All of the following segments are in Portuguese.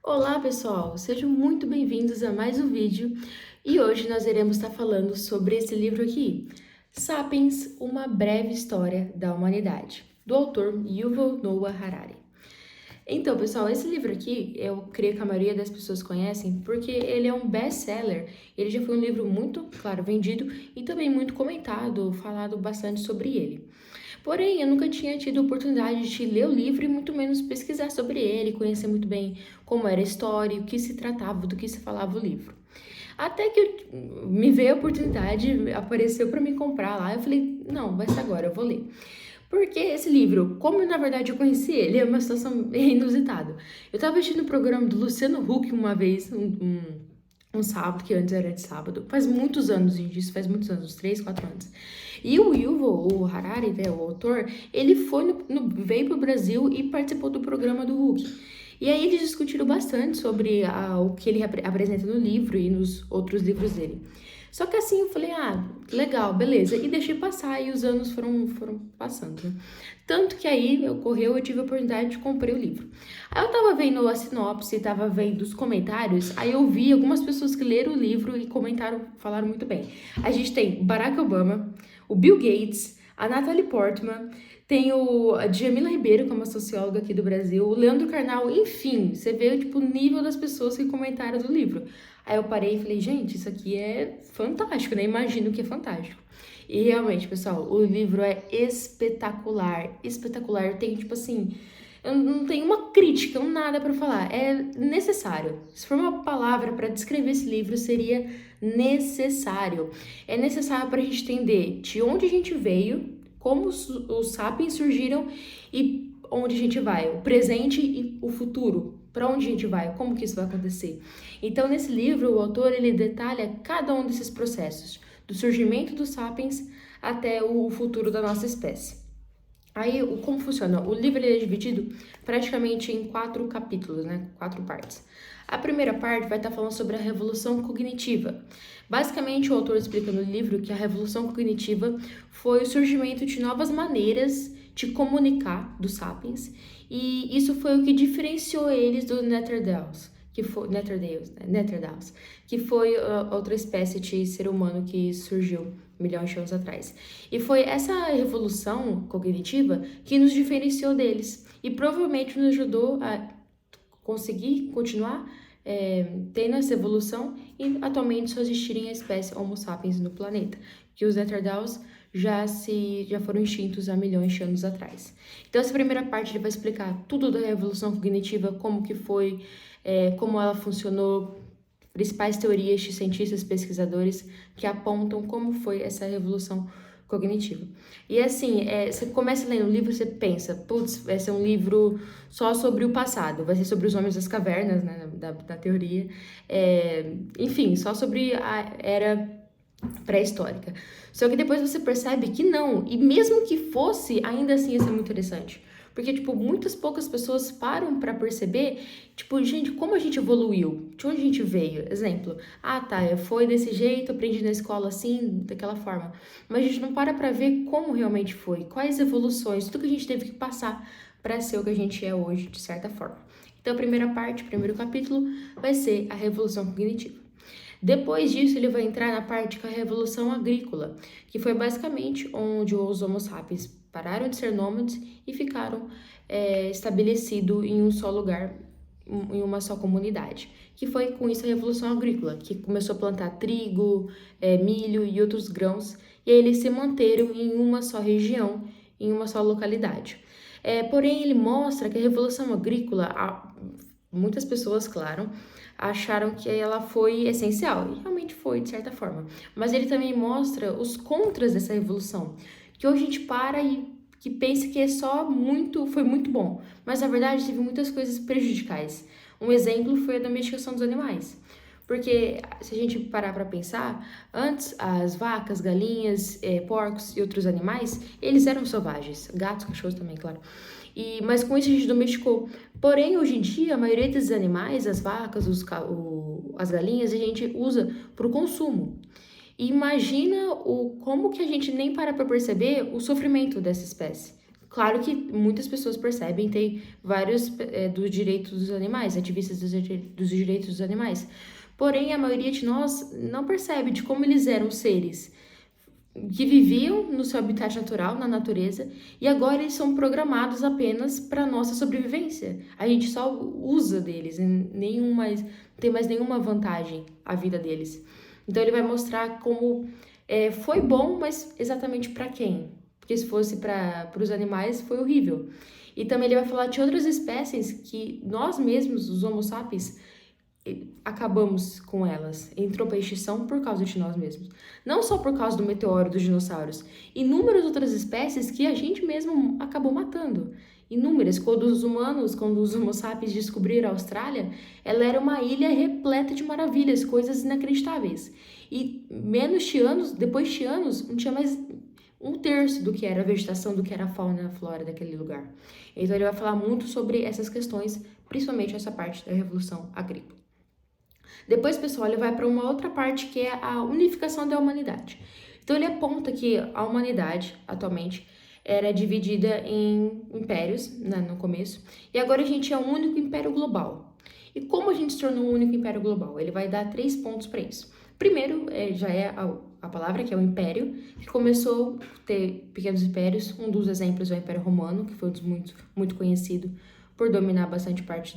Olá pessoal, sejam muito bem-vindos a mais um vídeo e hoje nós iremos estar falando sobre esse livro aqui, Sapiens, Uma Breve História da Humanidade, do autor Yuval Noah Harari. Então pessoal, esse livro aqui eu creio que a maioria das pessoas conhecem porque ele é um best-seller, ele já foi um livro muito, claro, vendido e também muito comentado, falado bastante sobre ele. Porém, eu nunca tinha tido a oportunidade de ler o livro e muito menos pesquisar sobre ele, conhecer muito bem como era a história, o que se tratava, do que se falava o livro. Até que me veio a oportunidade, apareceu para me comprar lá, eu falei, não, vai ser agora, eu vou ler. Porque esse livro, como na verdade eu conheci ele, é uma situação bem inusitada. Eu estava assistindo o programa do Luciano Huck uma vez, um sábado, que antes era de sábado. Faz muitos anos, gente, isso faz muitos anos, uns 3, 4 anos. E o Yuval, o Harari, né, o autor, ele foi veio pro Brasil e participou do programa do Huck. E aí eles discutiram bastante sobre o que ele apresenta no livro e nos outros livros dele. Só que assim eu falei, legal, beleza. E deixei passar e os anos foram passando, né? Tanto que aí eu tive a oportunidade de comprar o livro. Aí eu tava vendo a sinopse, tava vendo os comentários, aí eu vi algumas pessoas que leram o livro e comentaram, falaram muito bem. A gente tem Barack Obama, o Bill Gates, a Natalie Portman, tem a Djamila Ribeiro, como a socióloga aqui do Brasil, o Leandro Carnal, enfim, você vê tipo, o nível das pessoas que comentaram do livro. Aí eu parei e falei, gente, isso aqui é fantástico, né? Imagino que é fantástico. E realmente, pessoal, o livro é espetacular, espetacular. Tem, tipo assim, eu não tenho uma crítica, nada pra falar. É necessário. Se for uma palavra pra descrever esse livro, seria necessário. É necessário pra gente entender de onde a gente veio, como os sapiens surgiram e onde a gente vai, o presente e o futuro. Para onde a gente vai? Como que isso vai acontecer? Então, nesse livro, o autor ele detalha cada um desses processos, do surgimento dos sapiens até o futuro da nossa espécie. Aí, como funciona? O livro ele é dividido praticamente em 4 capítulos, né? 4 partes. A primeira parte vai estar falando sobre a revolução cognitiva. Basicamente, o autor explica no livro que a revolução cognitiva foi o surgimento de novas maneiras de comunicar dos sapiens, e isso foi o que diferenciou eles do Neanderthals, que foi outra espécie de ser humano que surgiu milhões de anos atrás. E foi essa revolução cognitiva que nos diferenciou deles e provavelmente nos ajudou a conseguir continuar tendo essa evolução e atualmente só existirem a espécie Homo sapiens no planeta, que os Neanderthals já foram extintos há milhões de anos atrás. Então essa primeira parte ele vai explicar tudo da revolução cognitiva, como que foi, como ela funcionou, principais teorias de cientistas pesquisadores que apontam como foi essa revolução cognitiva. E assim, você começa lendo o livro, você pensa, putz, vai ser um livro só sobre o passado, vai ser sobre os homens das cavernas, né, da teoria, enfim, só sobre a era pré-histórica. Só que depois você percebe que não, e mesmo que fosse, ainda assim ia ser muito interessante. Porque, tipo, muitas poucas pessoas param pra perceber, tipo, gente, como a gente evoluiu? De onde a gente veio? Exemplo, foi desse jeito, aprendi na escola assim, daquela forma. Mas a gente não para pra ver como realmente foi, quais evoluções, tudo que a gente teve que passar pra ser o que a gente é hoje, de certa forma. Então, a primeira parte, o primeiro capítulo, vai ser a revolução cognitiva. Depois disso, ele vai entrar na parte da Revolução Agrícola, que foi basicamente onde os Homo sapiens pararam de ser nômades e ficaram estabelecidos em um só lugar, em uma só comunidade. Que foi com isso a Revolução Agrícola, que começou a plantar trigo, milho e outros grãos, e aí eles se manteram em uma só região, em uma só localidade. Porém, ele mostra que a Revolução Agrícola, muitas pessoas, claro, acharam que ela foi essencial, e realmente foi, de certa forma. Mas ele também mostra os contras dessa revolução, que hoje a gente para e que pensa que foi muito bom, mas na verdade teve muitas coisas prejudicais. Um exemplo foi a domesticação dos animais. Porque se a gente parar para pensar, antes as vacas, galinhas, porcos e outros animais, eles eram selvagens, gatos, cachorros também, claro. Mas com isso a gente domesticou. Porém, hoje em dia, a maioria desses animais, as vacas, as galinhas, a gente usa para o consumo. E imagina como que a gente nem para perceber o sofrimento dessa espécie. Claro que muitas pessoas percebem, tem vários dos direitos dos animais, ativistas dos direitos dos animais. Porém, a maioria de nós não percebe de como eles eram seres que viviam no seu habitat natural, na natureza, e agora eles são programados apenas para nossa sobrevivência. A gente só usa deles, não tem mais nenhuma vantagem a vida deles. Então ele vai mostrar como foi bom, mas exatamente para quem? Porque se fosse para os animais, foi horrível. E também ele vai falar de outras espécies que nós mesmos, os Homo sapiens, acabamos com elas, entrou para extinção por causa de nós mesmos. Não só por causa do meteoro dos dinossauros, inúmeras outras espécies que a gente mesmo acabou matando. Inúmeras. Quando os Homo sapiens descobriram a Austrália, ela era uma ilha repleta de maravilhas, coisas inacreditáveis. E depois de anos, não tinha mais um terço do que era a vegetação, do que era a fauna e a flora daquele lugar. Então ele vai falar muito sobre essas questões, principalmente essa parte da Revolução Agrícola. Depois, pessoal, ele vai para uma outra parte que é a unificação da humanidade. Então ele aponta que a humanidade, atualmente, era dividida em impérios, né, no começo, e agora a gente é um único império global. E como a gente se tornou um único império global? Ele vai dar 3 pontos para isso. Primeiro, já é a palavra, que é o império, que começou a ter pequenos impérios. Um dos exemplos é o Império Romano, que foi um dos muito conhecido por dominar bastante parte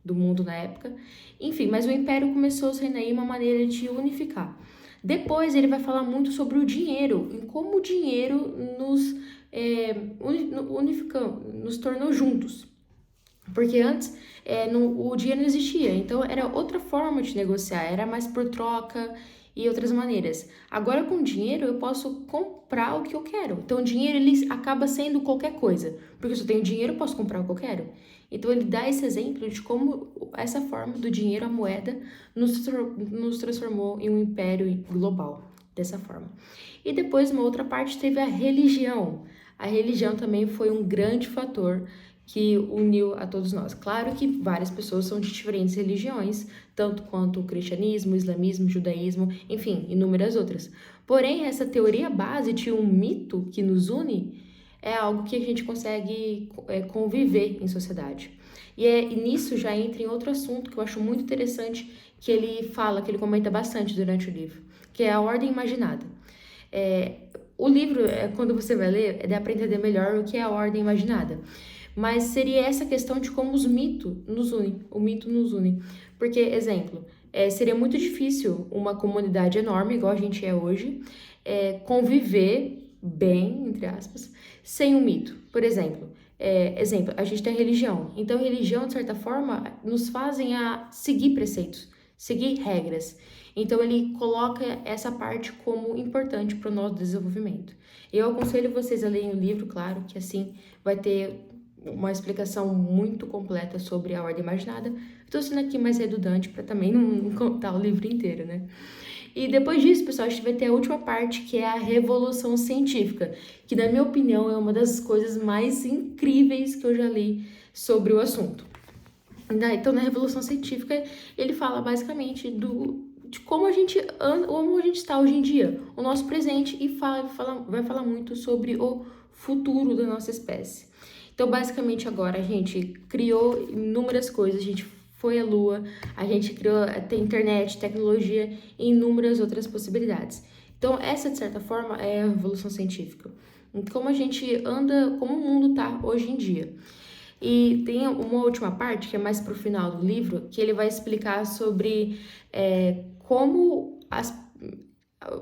do mundo na época. Enfim, mas o império começou sendo aí uma maneira de unificar. Depois ele vai falar muito sobre o dinheiro, em como o dinheiro nos nos tornou juntos. Porque antes o dinheiro não existia, então era outra forma de negociar, era mais por troca e outras maneiras. Agora com dinheiro eu posso comprar o que eu quero. Então o dinheiro ele acaba sendo qualquer coisa, porque se eu tenho dinheiro eu posso comprar o que eu quero. Então ele dá esse exemplo de como essa forma do dinheiro, a moeda, nos transformou em um império global, dessa forma. E depois uma outra parte teve a religião. A religião também foi um grande fator que uniu a todos nós. Claro que várias pessoas são de diferentes religiões, tanto quanto o cristianismo, o islamismo, o judaísmo, enfim, inúmeras outras. Porém, essa teoria base de um mito que nos une é algo que a gente consegue conviver em sociedade. E nisso já entra em outro assunto que eu acho muito interessante, que ele comenta bastante durante o livro, que é a ordem imaginada. O livro, quando você vai ler, dá para entender melhor o que é a ordem imaginada. Mas seria essa questão de como os mitos nos unem, o mito nos une. Porque, exemplo, seria muito difícil uma comunidade enorme, igual a gente é hoje, conviver bem, entre aspas, sem um mito. Por exemplo, a gente tem a religião. Então, religião, de certa forma, nos fazem a seguir preceitos, seguir regras. Então, ele coloca essa parte como importante para o nosso desenvolvimento. Eu aconselho vocês a lerem o livro, claro, que assim vai ter uma explicação muito completa sobre a ordem imaginada. Estou sendo aqui mais redundante para também não contar o livro inteiro, né? E depois disso, pessoal, a gente vai ter a última parte, que é a revolução científica, que na minha opinião é uma das coisas mais incríveis que eu já li sobre o assunto. Então, na revolução científica, ele fala basicamente de como a gente está hoje em dia, o nosso presente, e vai falar muito sobre o futuro da nossa espécie. Então, basicamente, agora a gente criou inúmeras coisas, a gente foi à Lua, a gente tem internet, tecnologia e inúmeras outras possibilidades. Então, essa, de certa forma, é a revolução científica. Como a gente anda, como o mundo está hoje em dia. E tem uma última parte, que é mais pro final do livro, que ele vai explicar sobre como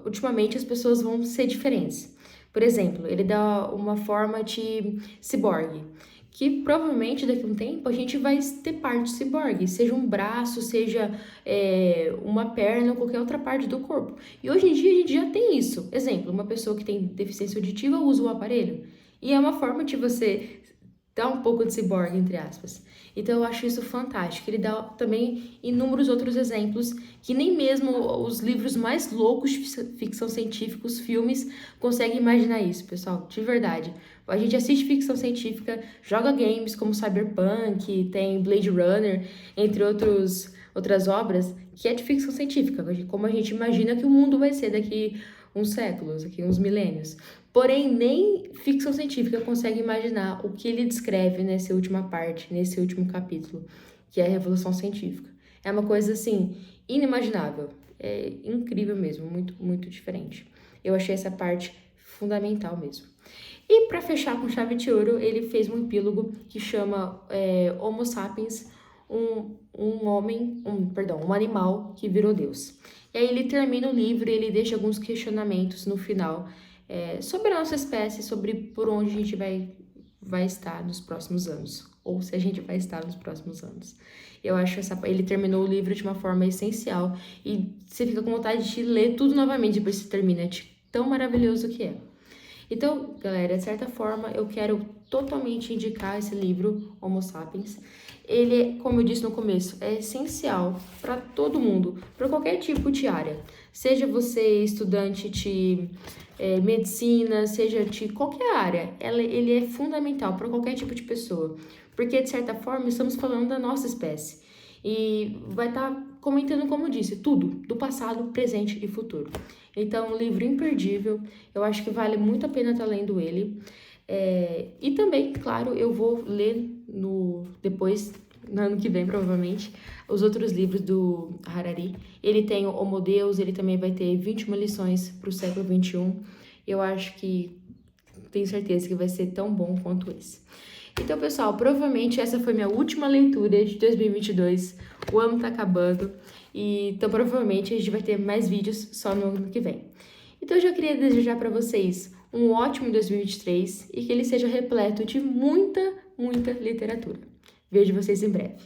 ultimamente as pessoas vão ser diferentes. Por exemplo, ele dá uma forma de ciborgue, que provavelmente daqui a um tempo a gente vai ter parte ciborgue, seja um braço, seja uma perna ou qualquer outra parte do corpo. E hoje em dia a gente já tem isso. Exemplo, uma pessoa que tem deficiência auditiva usa o aparelho. E é uma forma de você dar um pouco de ciborgue, entre aspas. Então eu acho isso fantástico. Ele dá também inúmeros outros exemplos que nem mesmo os livros mais loucos de ficção científica, os filmes, conseguem imaginar isso, pessoal, de verdade. A gente assiste ficção científica, joga games como Cyberpunk, tem Blade Runner, entre outras obras, que é de ficção científica, como a gente imagina que o mundo vai ser daqui uns séculos, aqui uns milênios. Porém, nem ficção científica consegue imaginar o que ele descreve nessa última parte, nesse último capítulo, que é a Revolução Científica. É uma coisa, assim, inimaginável. É incrível mesmo, muito, muito diferente. Eu achei essa parte fundamental mesmo. E para fechar com chave de ouro, ele fez um epílogo que chama Homo sapiens, um animal que virou Deus. E aí ele termina o livro e ele deixa alguns questionamentos no final sobre a nossa espécie, sobre por onde a gente vai estar nos próximos anos, ou se a gente vai estar nos próximos anos. Eu acho ele terminou o livro de uma forma essencial e você fica com vontade de ler tudo novamente depois que você termina, de tão maravilhoso que é. Então, galera, de certa forma, eu quero totalmente indicar esse livro, Homo Sapiens. Ele, como eu disse no começo, é essencial para todo mundo, para qualquer tipo de área. Seja você estudante de medicina, seja de qualquer área, ele é fundamental para qualquer tipo de pessoa. Porque, de certa forma, estamos falando da nossa espécie. E vai estar comentando, como eu disse, tudo, do passado, presente e futuro. Então, um livro imperdível, eu acho que vale muito a pena estar lendo ele. E também, claro, eu vou ler depois, no ano que vem, provavelmente, os outros livros do Harari. Ele tem o Homo Deus, ele também vai ter 21 lições para o século XXI. Eu acho que, tenho certeza que vai ser tão bom quanto esse. Então, pessoal, provavelmente essa foi minha última leitura de 2022. O ano tá acabando. Então, provavelmente, a gente vai ter mais vídeos só no ano que vem. Então, eu já queria desejar para vocês um ótimo 2023 e que ele seja repleto de muita, muita literatura. Vejo vocês em breve.